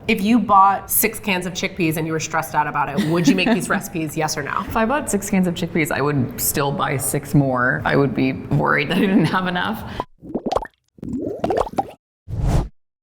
If you bought 6 cans of chickpeas and you were stressed out about it, would you make these recipes, yes or no? If I bought 6 cans of chickpeas, I would still buy 6 more. I would be worried that I didn't have enough.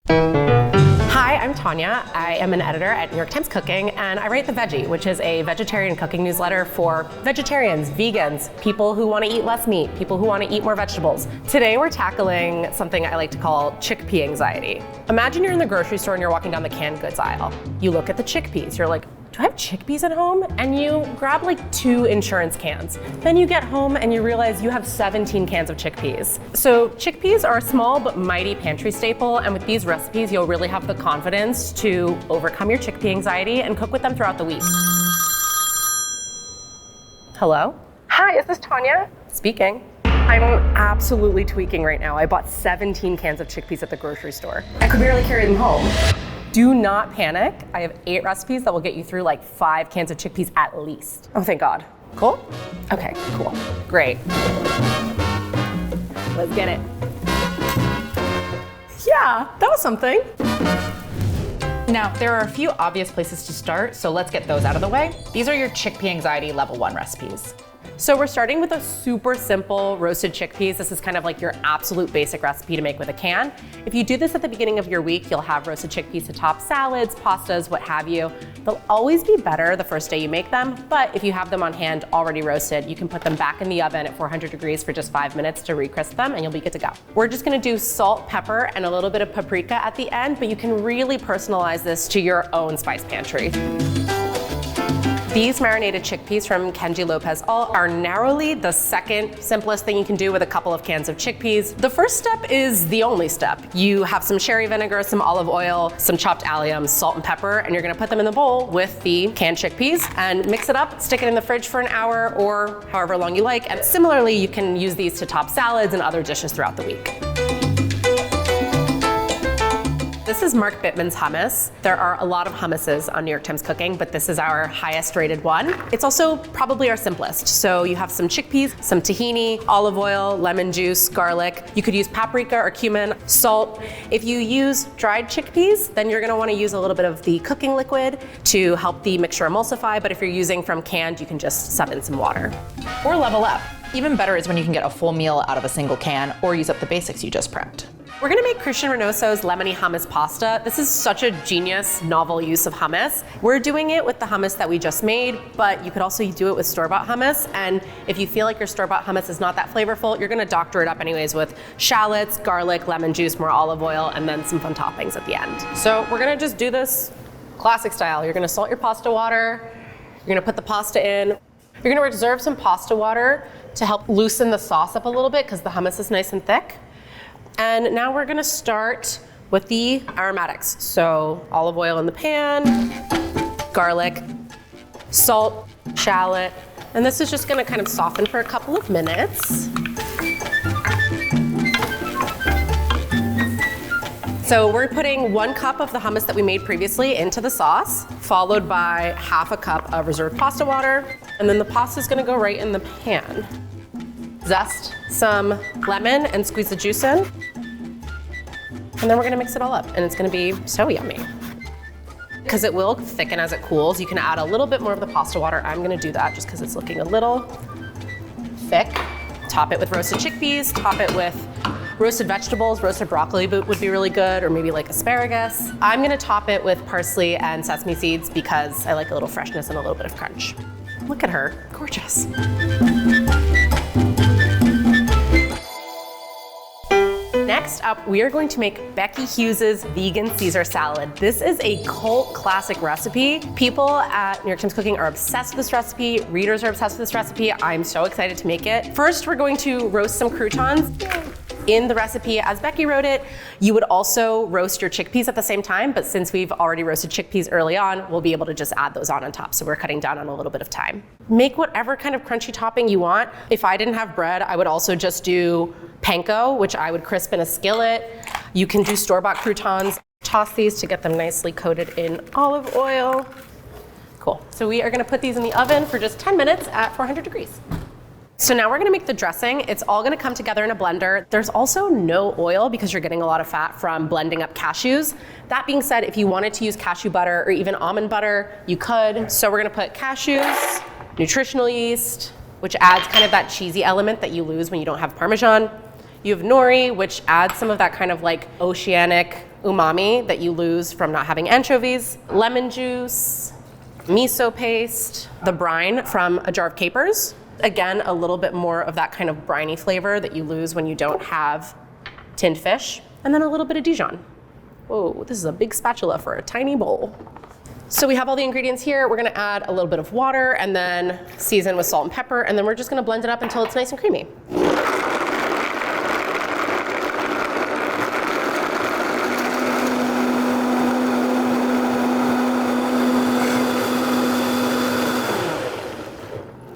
Hi, I'm Tanya. I am an editor at New York Times Cooking, and I write The Veggie, which is a vegetarian cooking newsletter for vegetarians, vegans, people who want to eat less meat, people who want to eat more vegetables. Today we're tackling something I like to call chickpea anxiety. Imagine you're in the grocery store and you're walking down the canned goods aisle. You look at the chickpeas, you're like, do I have chickpeas at home? And you grab like 2 insurance cans. Then you get home and you realize you have 17 cans of chickpeas. So chickpeas are a small but mighty pantry staple, and with these recipes, you'll really have the confidence to overcome your chickpea anxiety and cook with them throughout the week. Hello? Hi, is this Tanya? Speaking. I'm absolutely tweaking right now. I bought 17 cans of chickpeas at the grocery store. I could barely carry them home. Do not panic. I have 8 recipes that will get you through like 5 cans of chickpeas at least. Oh, thank God. Cool? Okay, cool. Great. Let's get it. Yeah, that was something. Now, there are a few obvious places to start, so let's get those out of the way. These are your chickpea anxiety level 1 recipes. So we're starting with a super simple roasted chickpeas. This is kind of like your absolute basic recipe to make with a can. If you do this at the beginning of your week, you'll have roasted chickpeas to top salads, pastas, what have you. They'll always be better the first day you make them, but if you have them on hand already roasted, you can put them back in the oven at 400 degrees for just 5 minutes to re-crisp them and you'll be good to go. We're just gonna do salt, pepper, and a little bit of paprika at the end, but you can really personalize this to your own spice pantry. These marinated chickpeas from Kenji Lopez are narrowly the second simplest thing you can do with a couple of cans of chickpeas. The first step is the only step. You have some sherry vinegar, some olive oil, some chopped alliums, salt and pepper, and you're gonna put them in the bowl with the canned chickpeas and mix it up, stick it in the fridge for an hour or however long you like. And similarly, you can use these to top salads and other dishes throughout the week. This is Mark Bittman's hummus. There are a lot of hummuses on New York Times Cooking, but this is our highest rated one. It's also probably our simplest. So you have some chickpeas, some tahini, olive oil, lemon juice, garlic. You could use paprika or cumin, salt. If you use dried chickpeas, then you're gonna wanna use a little bit of the cooking liquid to help the mixture emulsify, but if you're using from canned, you can just sub in some water. Or level up. Even better is when you can get a full meal out of a single can or use up the basics you just prepped. We're gonna make Christian Reynoso's Lemony hummus pasta. This is such a genius, novel use of hummus. We're doing it with the hummus that we just made, but you could also do it with store-bought hummus. And if you feel like your store-bought hummus is not that flavorful, you're gonna doctor it up anyways with shallots, garlic, lemon juice, more olive oil, and then some fun toppings at the end. So we're gonna just do this classic style. You're gonna salt your pasta water. You're gonna put the pasta in. You're gonna reserve some pasta water to help loosen the sauce up a little bit because the hummus is nice and thick. And now we're gonna start with the aromatics. So olive oil in the pan, garlic, salt, shallot, and this is just gonna kind of soften for a couple of minutes. So we're putting 1 cup of the hummus that we made previously into the sauce, followed by half a cup of reserved pasta water, and then the pasta is gonna go right in the pan. Zest some lemon and squeeze the juice in. And then we're gonna mix it all up and it's gonna be so yummy. Because it will thicken as it cools, you can add a little bit more of the pasta water. I'm gonna do that just because it's looking a little thick. Top it with roasted chickpeas, top it with roasted vegetables. Roasted broccoli would be really good, or maybe like asparagus. I'm gonna top it with parsley and sesame seeds because I like a little freshness and a little bit of crunch. Look at her, gorgeous. Next up, we are going to make Becky Hughes's vegan Caesar salad. This is a cult classic recipe. People at New York Times Cooking are obsessed with this recipe. Readers are obsessed with this recipe. I'm so excited to make it. First, we're going to roast some croutons. In the recipe, as Becky wrote it, you would also roast your chickpeas at the same time, but since we've already roasted chickpeas early on, we'll be able to just add those on top, so we're cutting down on a little bit of time. Make whatever kind of crunchy topping you want. If I didn't have bread, I would also just do panko, which I would crisp in a skillet. You can do store-bought croutons. Toss these to get them nicely coated in olive oil. Cool, so we are gonna put these in the oven for just 10 minutes at 400 degrees. So now we're gonna make the dressing. It's all gonna come together in a blender. There's also no oil because you're getting a lot of fat from blending up cashews. That being said, if you wanted to use cashew butter or even almond butter, you could. So we're gonna put cashews, nutritional yeast, which adds kind of that cheesy element that you lose when you don't have Parmesan. You have nori, which adds some of that kind of like oceanic umami that you lose from not having anchovies. Lemon juice, miso paste, the brine from a jar of capers. Again, a little bit more of that kind of briny flavor that you lose when you don't have tinned fish. And then a little bit of Dijon. Whoa, this is a big spatula for a tiny bowl. So we have all the ingredients here. We're gonna add a little bit of water and then season with salt and pepper, and then we're just gonna blend it up until it's nice and creamy.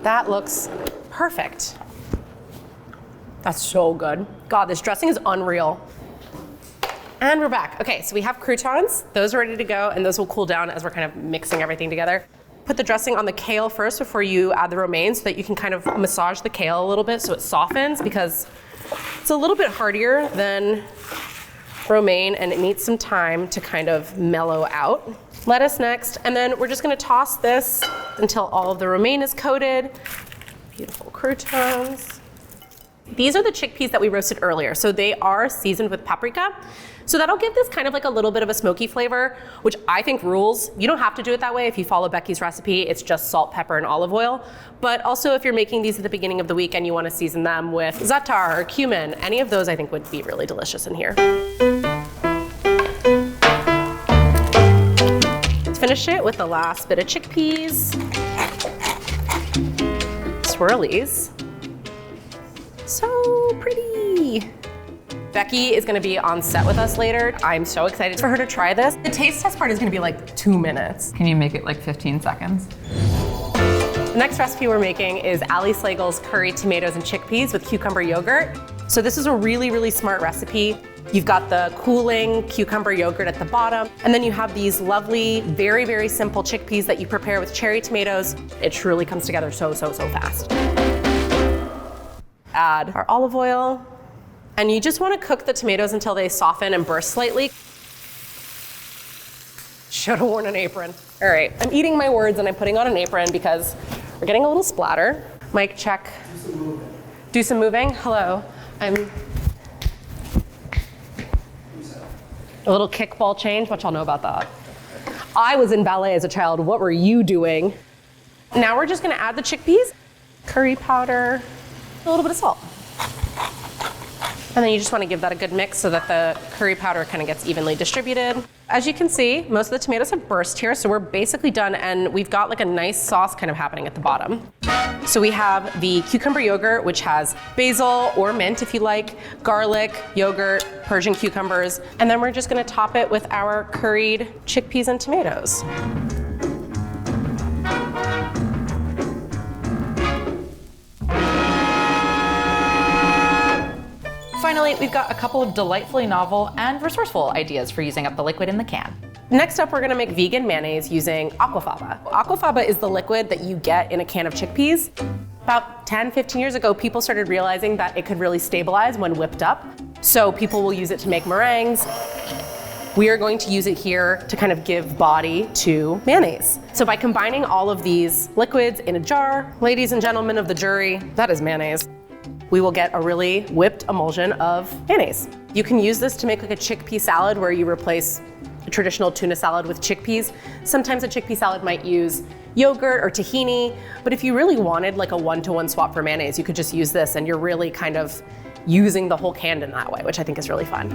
That looks perfect. That's so good. God, this dressing is unreal. And we're back. Okay, so we have croutons. Those are ready to go, and those will cool down as we're kind of mixing everything together. Put the dressing on the kale first before you add the romaine so that you can kind of massage the kale a little bit so it softens, because it's a little bit hardier than romaine and it needs some time to kind of mellow out. Lettuce next, and then we're just gonna toss this until all of the romaine is coated. Beautiful croutons. These are the chickpeas that we roasted earlier. So they are seasoned with paprika. So that'll give this kind of like a little bit of a smoky flavor, which I think rules. You don't have to do it that way if you follow Becky's recipe. It's just salt, pepper, and olive oil. But also if you're making these at the beginning of the week and you wanna season them with za'atar or cumin, any of those I think would be really delicious in here. Finish it with the last bit of chickpeas. Swirlies. So pretty. Becky is gonna be on set with us later. I'm so excited for her to try this. The taste test part is gonna be like 2 minutes. Can you make it like 15 seconds? The next recipe we're making is Ali Slagle's curry tomatoes and chickpeas with cucumber yogurt. So this is a really, really smart recipe. You've got the cooling cucumber yogurt at the bottom, and then you have these lovely, very, very simple chickpeas that you prepare with cherry tomatoes. It truly comes together so, so, so fast. Add our olive oil, and you just want to cook the tomatoes until they soften and burst slightly. Should have worn an apron. All right, I'm eating my words and I'm putting on an apron because we're getting a little splatter. Mic check. Do some moving. Hello. I'm a little kickball change. What y'all know about that? I was in ballet as a child. What were you doing? Now we're just gonna add the chickpeas, curry powder, a little bit of salt. And then you just want to give that a good mix so that the curry powder kind of gets evenly distributed. As you can see, most of the tomatoes have burst here, so we're basically done, and we've got like a nice sauce kind of happening at the bottom. So we have the cucumber yogurt, which has basil or mint if you like, garlic, yogurt, Persian cucumbers, and then we're just gonna top it with our curried chickpeas and tomatoes. Finally, we've got a couple of delightfully novel and resourceful ideas for using up the liquid in the can. Next up, we're gonna make vegan mayonnaise using aquafaba. Aquafaba is the liquid that you get in a can of chickpeas. About 10, 15 years ago, people started realizing that it could really stabilize when whipped up. So people will use it to make meringues. We are going to use it here to kind of give body to mayonnaise. So by combining all of these liquids in a jar, ladies and gentlemen of the jury, that is mayonnaise. We will get a really whipped emulsion of mayonnaise. You can use this to make like a chickpea salad where you replace a traditional tuna salad with chickpeas. Sometimes a chickpea salad might use yogurt or tahini, but if you really wanted like a one-to-one swap for mayonnaise, you could just use this and you're really kind of using the whole can in that way, which I think is really fun.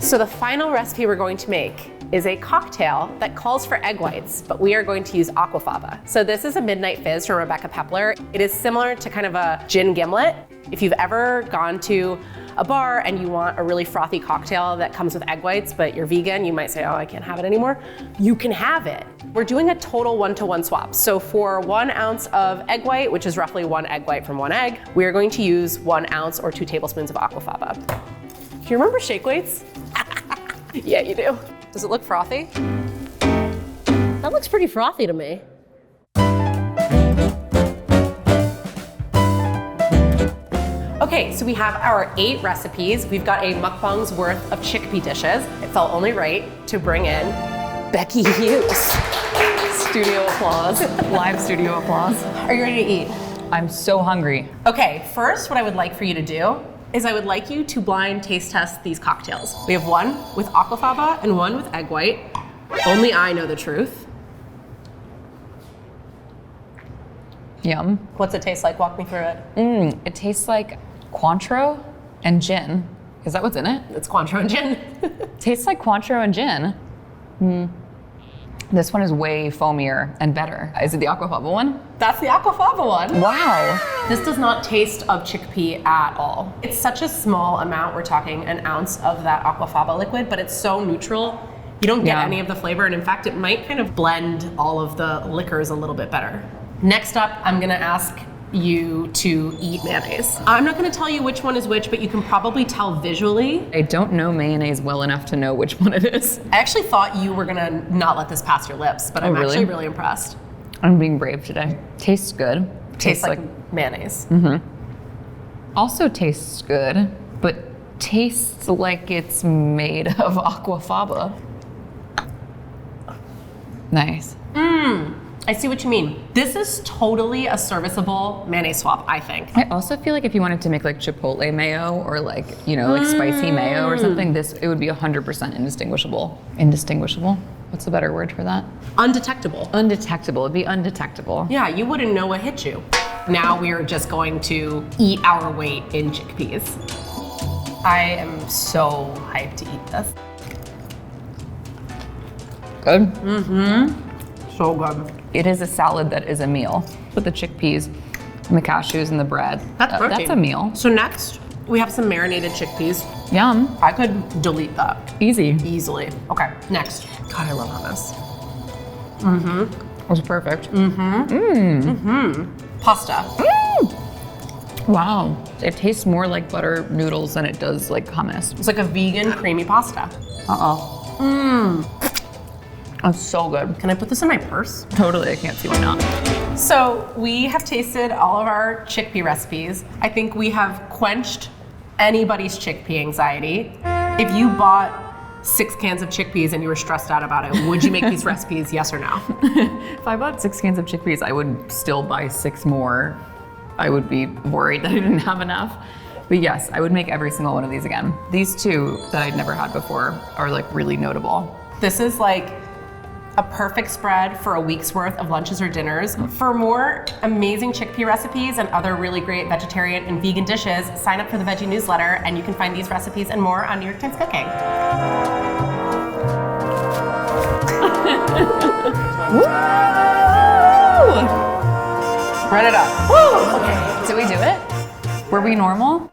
So the final recipe we're going to make is a cocktail that calls for egg whites, but we are going to use aquafaba. So this is a Midnight Fizz from Rebecca Pepler. It is similar to kind of a gin gimlet. If you've ever gone to a bar and you want a really frothy cocktail that comes with egg whites, but you're vegan, you might say, oh, I can't have it anymore. You can have it. We're doing a total one-to-one swap. So for 1 ounce of egg white, which is roughly 1 egg white from 1 egg, we are going to use 1 ounce or 2 tablespoons of aquafaba. Do you remember shake weights? Yeah, you do. Does it look frothy? That looks pretty frothy to me. Okay, so we have our 8 recipes. We've got a mukbang's worth of chickpea dishes. It felt only right to bring in Becky Hughes. Studio applause. Live studio applause. Are you ready to eat? I'm so hungry. Okay, first what I would like for you to do is I would like you to blind taste test these cocktails. We have one with aquafaba and one with egg white. Only I know the truth. Yum. What's it taste like? Walk me through it. It tastes like Cointreau and gin. Is that what's in it? It's Cointreau and gin. Tastes like Cointreau and gin. This one is way foamier and better. Is it the aquafaba one? That's the aquafaba one. Wow. This does not taste of chickpea at all. It's such a small amount. We're talking an ounce of that aquafaba liquid, but it's so neutral. You don't get any of the flavor, and in fact, it might kind of blend all of the liquors a little bit better. Next up, I'm gonna ask you to eat mayonnaise. I'm not gonna tell you which one is which, but you can probably tell visually. I don't know mayonnaise well enough to know which one it is. I actually thought you were gonna not let this pass your lips, but I'm really? actually really impressed. I'm being brave today. Tastes good. Tastes like mayonnaise. Also tastes good, but tastes like it's made of aquafaba. Nice. I see what you mean. This is totally a serviceable mayonnaise swap, I think. I also feel like if you wanted to make like Chipotle mayo or like, you know, like spicy mayo or something, it would be 100% indistinguishable. Indistinguishable? What's the better word for that? Undetectable. Undetectable. It'd be undetectable. Yeah, you wouldn't know what hit you. Now we are just going to eat our weight in chickpeas. I am so hyped to eat this. Good. So good. It is a salad that is a meal. With the chickpeas and the cashews and the bread. That's protein. That's a meal. So next, we have some marinated chickpeas. Yum. I could delete that Easy. easily. Okay, next. God, I love hummus. That was perfect. Pasta. Wow. It tastes more like butter noodles than it does like hummus. It's like a vegan creamy pasta. It's so good. Can I put this in my purse? Totally, I can't see why not. So we have tasted all of our chickpea recipes. I think we have quenched anybody's chickpea anxiety. If you bought 6 cans of chickpeas and you were stressed out about it, would you make these recipes, yes or no? If I bought 6 cans of chickpeas, I would still buy 6 more. I would be worried that I didn't have enough. But yes, I would make every single one of these again. These 2 that I'd never had before are like really notable. This is like a perfect spread for a week's worth of lunches or dinners. For more amazing chickpea recipes and other really great vegetarian and vegan dishes, sign up for the Veggie newsletter and you can find these recipes and more on New York Times Cooking. Woo! Run it up. Woo! Okay. Did we do it? Were we normal?